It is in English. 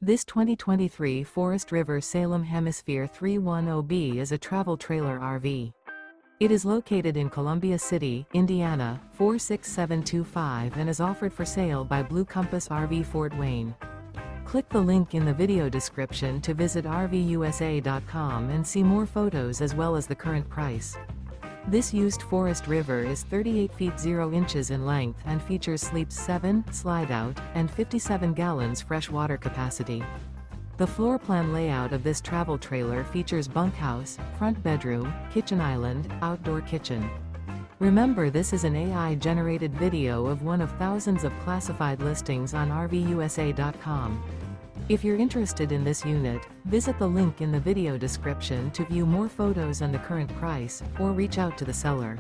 This 2023 Forest River Salem Hemisphere 310B is a travel trailer RV. It is located in Columbia City, Indiana, 46725 and is offered for sale by Blue Compass RV Fort Wayne. Click the link in the video description to visit RVUSA.com and see more photos as well as the current price. This used Forest River is 38 feet 0 inches in length and features sleeps 7, slide-out, and 57 gallons fresh water capacity. The floor plan layout of this travel trailer features bunkhouse, front bedroom, kitchen island, outdoor kitchen. Remember, this is an AI-generated video of one of thousands of classified listings on RVUSA.com. If you're interested in this unit, visit the link in the video description to view more photos and the current price, or reach out to the seller.